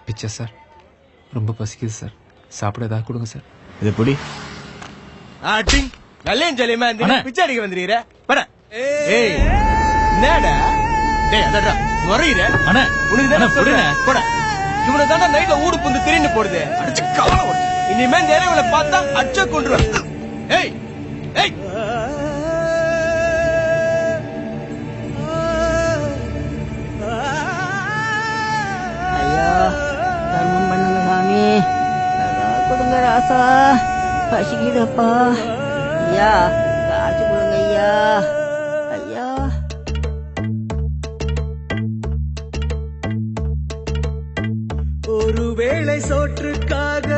பிச்சை சார், ரொம்ப பசிக்குது சார், சாப்பிட ஏதாவது கொடுங்க சார். இது புடி. நல்லேன் ஜலியமா பிச்சை அடிக்க வந்துடுற பட. ஏய் என்னடா டேய் அதடா முறையிற அண்ணா உனக்கு தான சொல்றேன் போட. இவனை தானே நைட்ல ஊடு புந்து திரின்னு போடுது, அடிச்சு கவலை போடு. இனிமே இந்த இறைவனை பார்த்தா அடிச்ச கொண்டுருவேன். ஏய் ஏய் ஐயா தர்மம் பண்ணுங்க சாமி, கொடுங்க ராசா, பசிக்குதப்பா. ஐயா காசு கொடுங்க ஐயா. ஐயா ஒருவேளை சோற்றுக்காக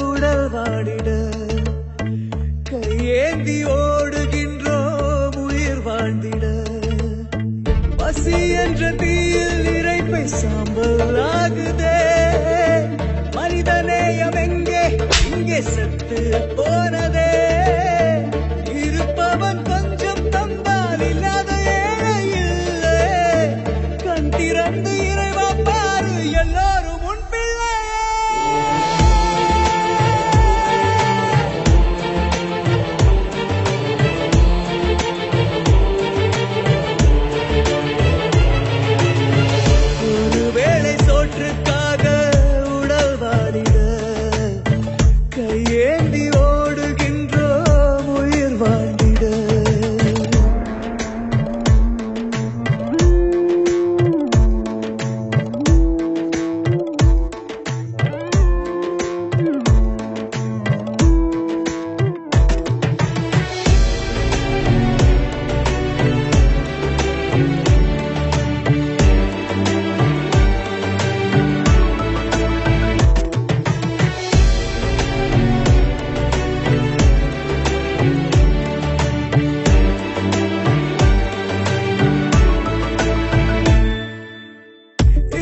உடல் வாடிட கையேந்தி ஓடுகின்றோம் உயிர் வாழ்ந்திட. பசி என்ற தீயில் இறைப்பை சாம்பல் ஆகுதே. மனிதநேயம் எங்கே இங்கே செத்து போனதே. இருப்பவன் கொஞ்சம் தந்தால் இல்லாத ஏழை இல்லை. கண் திறந்து இறைவா பாரு, எல்லாரும் உன் பிள்ளை. ஒருவேளை சோற்றுக்காக உடல் வாடிட கையேந்தி ஓடுகின்றோம் உயிர் வாழ்ந்திட.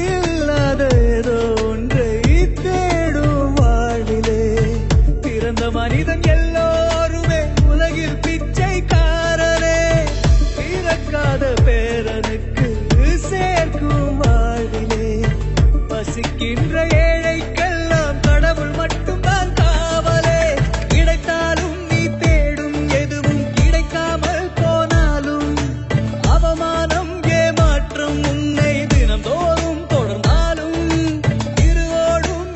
இல்லாத ஏதோ ஒன்றை தேடும் வாழ்விலே பிறந்த மனிதன் எல்லோருமே உலகில் பிச்சைக்காரரே. பிறக்காத பேரனுக்கு சேர்க்கும் வாழ்விலே பசிக்கின்ற